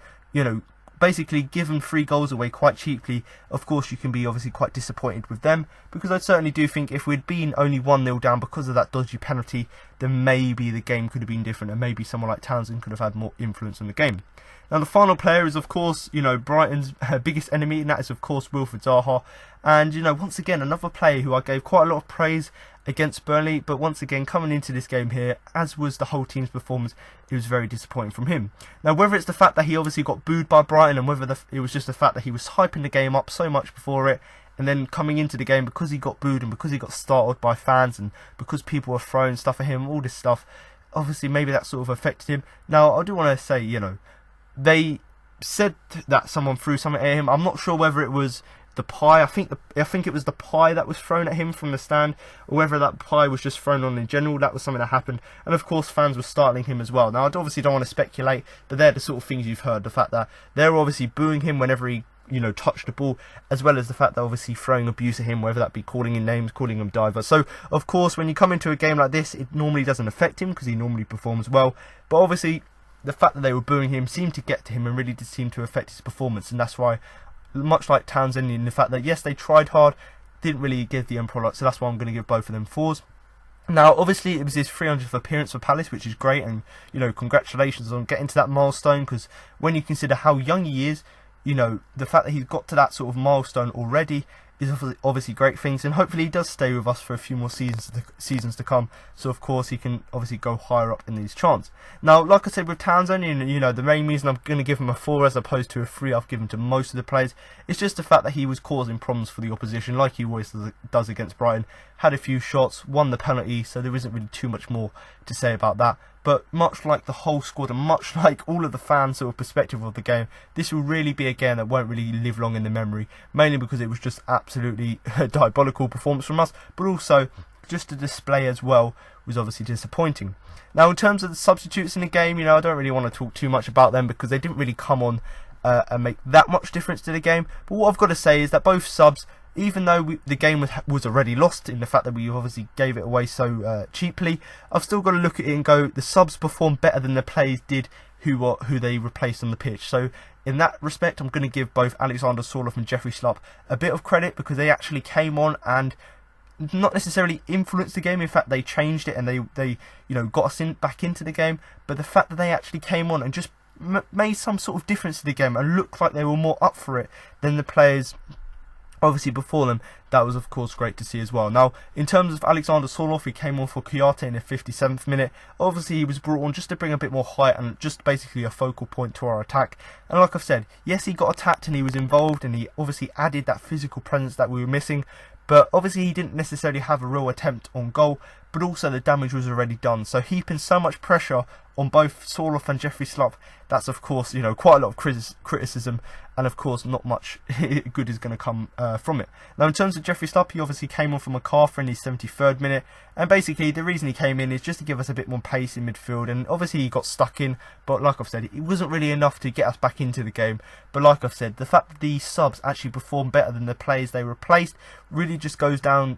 basically given 3 goals away quite cheaply, of course you can be obviously quite disappointed with them, because I certainly do think if we'd been only 1-0 down because of that dodgy penalty, then maybe the game could have been different and maybe someone like Townsend could have had more influence on the game. Now, the final player is, of course, you know, Brighton's biggest enemy, and that is, of course, Wilfried Zaha. And, you know, once again, another player who I gave quite a lot of praise against Burnley, but once again, coming into this game here, as was the whole team's performance, it was very disappointing from him. Now, whether it's the fact that he obviously got booed by Brighton, and whether it was just the fact that he was hyping the game up so much before it, and then coming into the game, because he got booed and because he got startled by fans and because people were throwing stuff at him, all this stuff, obviously maybe that sort of affected him. Now, I do want to say, you know, they said that someone threw something at him. I'm not sure whether it was the pie. I think it was the pie that was thrown at him from the stand, or whether that pie was just thrown on in general. That was something that happened, and of course fans were startling him as well. Now, I obviously don't want to speculate, but they're the sort of things you've heard. The fact that they're obviously booing him whenever he, you know, touched the ball, as well as the fact that obviously throwing abuse at him, whether that be calling him names, calling him diver. So of course, when you come into a game like this, it normally doesn't affect him because he normally performs well, but obviously the fact that they were booing him seemed to get to him and really did seem to affect his performance, and that's why, much like Townsend, in the fact that yes, they tried hard, didn't really give the end product, so that's why I'm going to give both of them 4s. Now, obviously, it was his 300th appearance for Palace, which is great, and, you know, congratulations on getting to that milestone, because when you consider how young he is, you know, the fact that he's got to that sort of milestone already is obviously great things, and hopefully he does stay with us for a few more seasons to come, so of course he can obviously go higher up in these charts. Now, like I said with Townsend, you know, the main reason I'm going to give him a 4 as opposed to a 3 I've given to most of the players, it's just the fact that he was causing problems for the opposition, like he always does against Brighton. Had a few shots, won the penalty, so there isn't really too much more to say about that. But much like the whole squad and much like all of the fans' sort of perspective of the game, this will really be a game that won't really live long in the memory, mainly because it was just absolutely a diabolical performance from us, but also just the display as well was obviously disappointing. Now, in terms of the substitutes in the game, you know, I don't really want to talk too much about them because they didn't really come on and make that much difference to the game. But what I've got to say is that both subs, even though the game was already lost in the fact that we obviously gave it away so cheaply, I've still got to look at it and go, the subs performed better than the players did who they replaced on the pitch. So in that respect, I'm going to give both Alexander Sorloth and Jeffrey Schlupp a bit of credit, because they actually came on and not necessarily influenced the game. In fact, they changed it and they you know, got us back into the game. But the fact that they actually came on and just made some sort of difference to the game and looked like they were more up for it than the players obviously before them, that was of course great to see as well. Now, in terms of Alexander Sorloth, he came on for Kouyaté in the 57th minute. Obviously he was brought on just to bring a bit more height and just basically a focal point to our attack. And like I've said, yes, he got attacked and he was involved and he obviously added that physical presence that we were missing, but obviously he didn't necessarily have a real attempt on goal, but also the damage was already done. So heaping so much pressure on both Sorloth and Jeffrey Schlupp, that's of course, you know, quite a lot of criticism, and of course not much good is going to come from it. Now, in terms of Jeffrey Schlupp, he obviously came on from McArthur in his 73rd minute, and basically the reason he came in is just to give us a bit more pace in midfield, and obviously he got stuck in, but like I've said, it wasn't really enough to get us back into the game. But like I've said, the fact that these subs actually performed better than the players they replaced really just goes to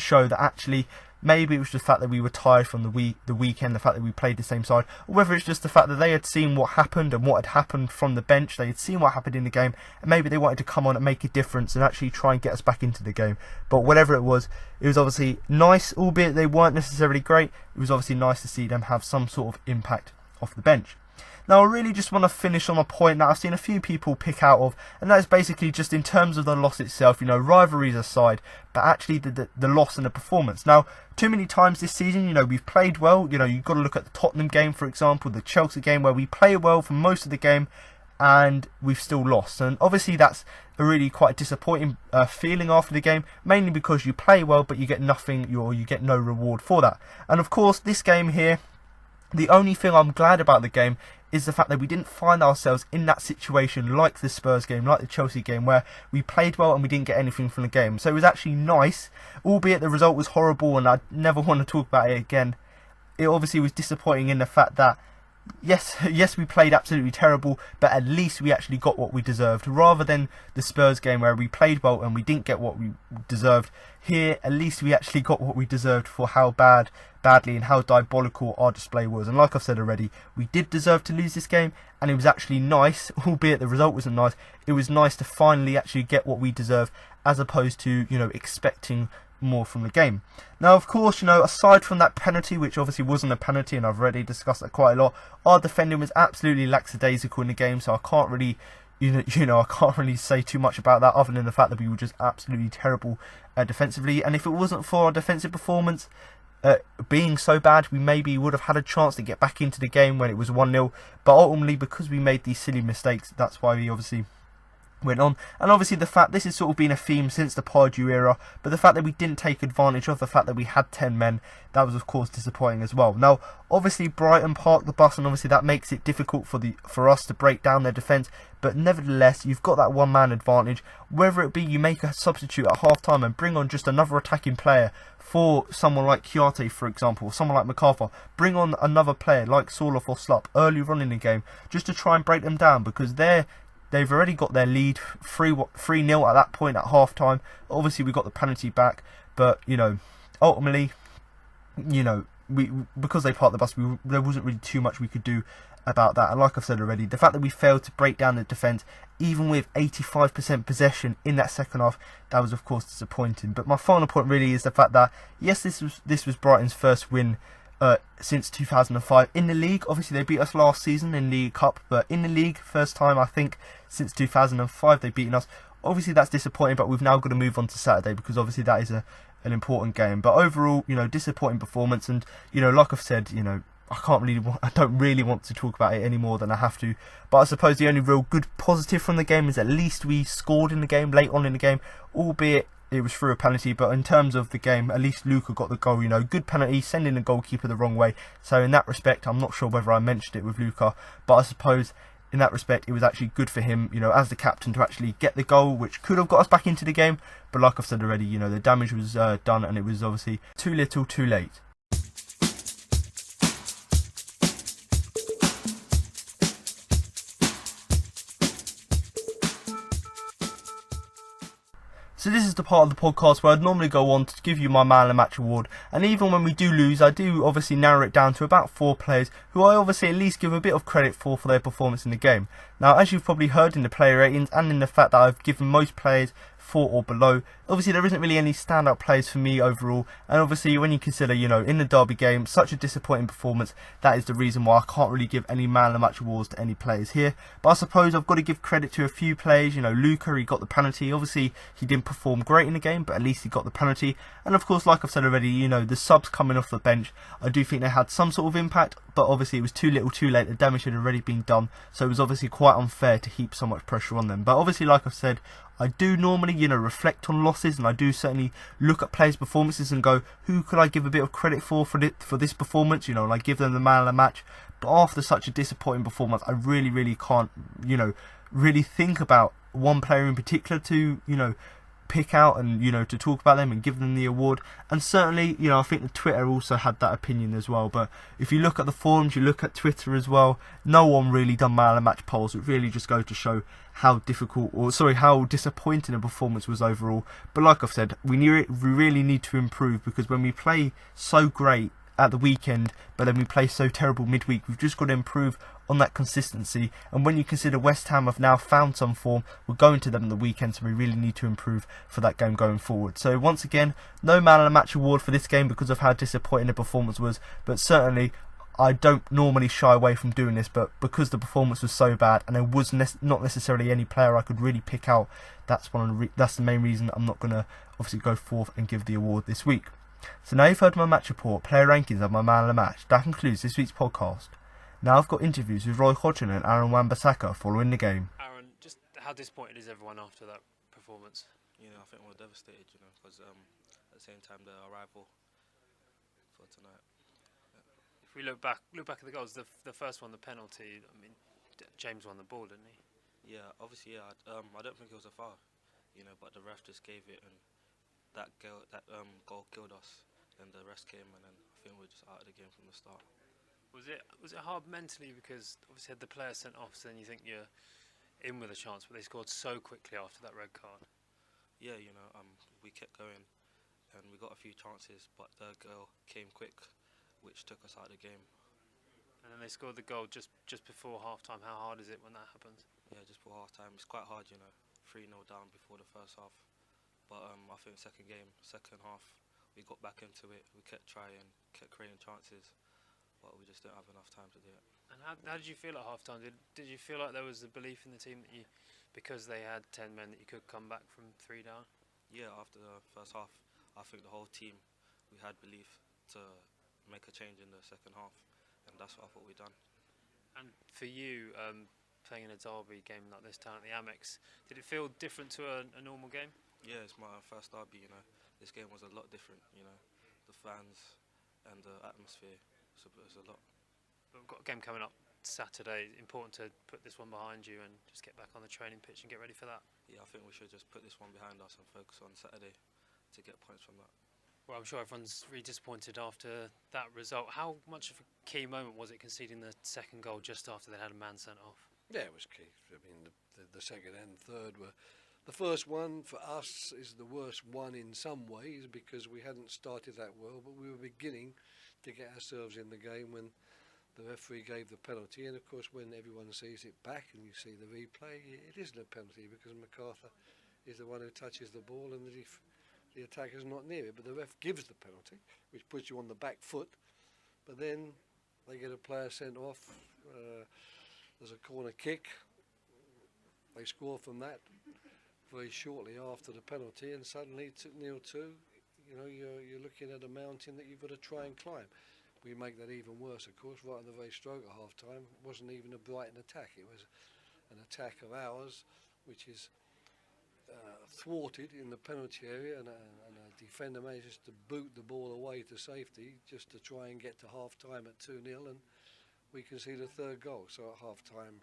show that actually maybe it was just the fact that we were tired from the weekend, the fact that we played the same side, or whether it's just the fact that they had seen what happened and what had happened from the bench, they had seen what happened in the game, and maybe they wanted to come on and make a difference and actually try and get us back into the game. But whatever it was obviously nice, albeit they weren't necessarily great. It was obviously nice to see them have some sort of impact off the bench. Now, I really just want to finish on a point that I've seen a few people pick out of, and that is basically just in terms of the loss itself, you know, rivalries aside, but actually the loss and the performance. Now, too many times this season, you know, we've played well. You know, you've got to look at the Tottenham game, for example, the Chelsea game, where we play well for most of the game and we've still lost. And obviously that's a really quite disappointing feeling after the game, mainly because you play well but you get nothing, or you get no reward for that. And of course, this game here, The only thing I'm glad about the game is the fact that we didn't find ourselves in that situation like the Spurs game, like the Chelsea game, where we played well and we didn't get anything from the game. So it was actually nice, albeit the result was horrible and I never want to talk about it again. It obviously was disappointing in the fact that yes, we played absolutely terrible, but at least we actually got what we deserved, rather than the Spurs game where we played well and we didn't get what we deserved. Here, at least we actually got what we deserved for how badly and how diabolical our display was. And like I've said already, we did deserve to lose this game, and it was actually nice, albeit the result wasn't nice. It was nice to finally actually get what we deserve, as opposed to, expecting more from the game. Now, of course, aside from that penalty, which obviously wasn't a penalty, and I've already discussed that quite a lot, our defending was absolutely lackadaisical in the game, so I can't really, I can't really say too much about that, other than the fact that we were just absolutely terrible defensively. And if it wasn't for our defensive performance being so bad, we maybe would have had a chance to get back into the game when it was 1-0, but ultimately, because we made these silly mistakes, that's why we obviously went on. And obviously the fact, this has sort of been a theme since the Pardew era, but the fact that we didn't take advantage of the fact that we had 10 men, that was of course disappointing as well. Now obviously Brighton parked the bus, and obviously that makes it difficult for us to break down their defence, but nevertheless you've got that one man advantage. Whether it be you make a substitute at half time and bring on just another attacking player for someone like Chiarte, for example, or someone like McArthur, bring on another player like Sorloth or Slup earlier on in the game, just to try and break them down, because they've already got their lead 3-0 at that point at half time. Obviously we got the penalty back, but ultimately, because they parked the bus, there wasn't really too much we could do about that. And like I've said already, the fact that we failed to break down the defence, even with 85% possession in that second half, that was of course disappointing. But my final point really is the fact that yes, this was Brighton's first win since 2005 in the league. Obviously they beat us last season in the Cup, but in the league, first time I think since 2005 they've beaten us. Obviously that's disappointing, but we've now got to move on to Saturday, because obviously that is an important game. But overall, disappointing performance, and like I've said, I don't really want to talk about it any more than I have to. But I suppose the only real good positive from the game is at least we scored in the game, late on in the game, albeit it was through a penalty. But in terms of the game, at least Luka got the goal, good penalty, sending the goalkeeper the wrong way. So in that respect, I'm not sure whether I mentioned it with Luka, but I suppose in that respect it was actually good for him, as the captain, to actually get the goal, which could have got us back into the game. But like I've said already, the damage was done, and it was obviously too little too late. So this is the part of the podcast where I'd normally go on to give you my Man of the Match award, and even when we do lose, I do obviously narrow it down to about 4 players who I obviously at least give a bit of credit for their performance in the game. Now, as you've probably heard in the player ratings and in the fact that I've given most players 4 or below, obviously there isn't really any standout players for me overall, and obviously when you consider, in the derby game, such a disappointing performance, that is the reason why I can't really give any Man of the Match awards to any players here. But I suppose I've got to give credit to a few players. Luka, he got the penalty. Obviously he didn't perform great in the game, but at least he got the penalty. And of course, like I've said already, the subs coming off the bench, I do think they had some sort of impact, but obviously it was too little too late. The damage had already been done, so it was obviously quite unfair to heap so much pressure on them. But obviously, like I've said, I do normally, reflect on losses, and I do certainly look at players' performances and go, who could I give a bit of credit for this performance, and I give them the Man of the Match. But after such a disappointing performance, I really can't, really think about one player in particular to, pick out and, to talk about them and give them the award. And certainly, I think the Twitter also had that opinion as well. But if you look at the forums, you look at Twitter as well, no one really done Man of the Match polls. It really just goes to show how disappointing the performance was overall. But like I've said, we really need to improve, because when we play so great at the weekend, but then we play so terrible midweek, we've just got to improve on that consistency. And when you consider West Ham have now found some form, we're going to them on the weekend, so we really need to improve for that game going forward. So once again, no Man of the Match award for this game because of how disappointing the performance was, but certainly I don't normally shy away from doing this, but because the performance was so bad and there was not necessarily any player I could really pick out, that's the main reason I'm not going to obviously go forth and give the award this week. So now you've heard my match report, player rankings of my Man of the Match. That concludes this week's podcast. Now I've got interviews with Roy Hodgson and Aaron Wan-Bissaka following the game. Aaron, just how disappointed is everyone after that performance? I think we're devastated, because at the same time, the arrival for tonight, If we look back at the goals, the first one, the penalty. I mean, James won the ball, didn't he? Yeah, obviously, yeah. I don't think it was a foul, but the ref just gave it, and that goal killed us. And the rest came, and then I think we were just out of the game from the start. Was it hard mentally, because obviously had the player sent off, so then you think you're in with a chance, but they scored so quickly after that red card. Yeah, we kept going, and we got a few chances, but the goal came quick, which took us out of the game. And then they scored the goal just before half-time. How hard is it when that happens? Yeah, just before half-time. It's quite hard, 3-0 down before the first half. But I think second half, we got back into it. We kept trying, kept creating chances, but we just didn't have enough time to do it. And how did you feel at half-time? Did you feel like there was a belief in the team that because they had 10 men, that you could come back from 3 down? Yeah, after the first half, I think the whole team, we had belief to make a change in the second half, and that's what I thought we'd done. And for you, playing in a derby game like this down at the Amex, did it feel different to a normal game? Yeah, it's my first derby, This game was a lot different, The fans and the atmosphere, so it was a lot. But we've got a game coming up Saturday. Important to put this one behind you and just get back on the training pitch and get ready for that. Yeah, I think we should just put this one behind us and focus on Saturday to get points from that. Well, I'm sure everyone's really disappointed after that result. How much of a key moment was it conceding the second goal just after they had a man sent off? Yeah, it was key. I mean, the second and third were... The first one for us is the worst one in some ways because we hadn't started that well, but we were beginning to get ourselves in the game when the referee gave the penalty. And of course, when everyone sees it back and you see the replay, it isn't a penalty because McArthur is the one who touches the ball and the attacker's not near it. But the ref gives the penalty, which puts you on the back foot. But then they get a player sent off. There's a corner kick. They score from that very shortly after the penalty, and suddenly 0-2. You're looking at a mountain that you've got to try and climb. We make that even worse, of course, right on the very stroke at half-time. It wasn't even a Brighton attack. It was an attack of ours, which is thwarted in the penalty area, and a defender manages to boot the ball away to safety just to try and get to half-time at 2-0, and we concede a third goal. So at half-time,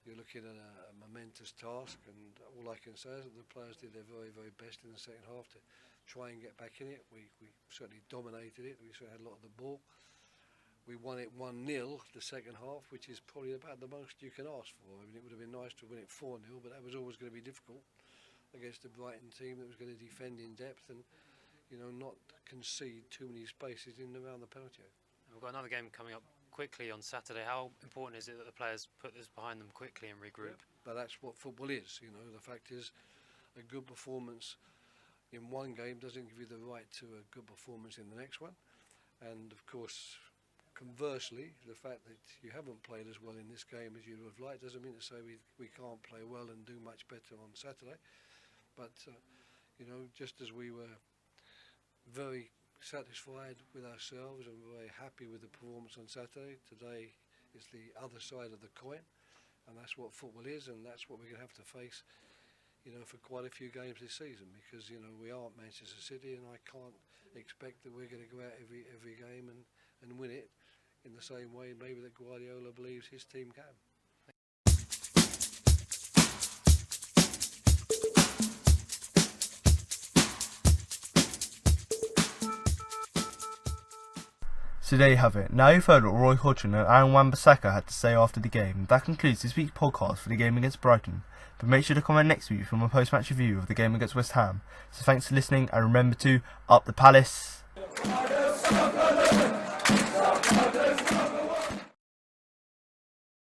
you're looking at a momentous task, and all I can say is that the players did their very, very best in the second half to try and get back in it. We certainly dominated it. We certainly had a lot of the ball. We won it 1-0 the second half, which is probably about the most you can ask for. I mean, it would have been nice to win it 4-0, but that was always going to be difficult against a Brighton team that was going to defend in depth and, not concede too many spaces in and around the penalty area. We've got another game coming up quickly on Saturday. How important is it that the players put this behind them quickly and regroup? Yeah, but that's what football is. The fact is, a good performance in one game doesn't give you the right to a good performance in the next one. And of course, conversely, the fact that you haven't played as well in this game as you would have liked doesn't mean to say we can't play well and do much better on Saturday. But just as we were very satisfied with ourselves and very happy with the performance on Saturday, today is the other side of the coin, and that's what football is, and that's what we're going to have to face for quite a few games this season, because we aren't Manchester City, and I can't expect that we're going to go out every game and win it in the same way maybe that Guardiola believes his team can. So there you have it. Now you've heard what Roy Hodgson and Aaron Wan-Bissaka had to say after the game. That concludes this week's podcast for the game against Brighton. But make sure to comment next week for my post-match review of the game against West Ham. So thanks for listening, and remember to up the Palace.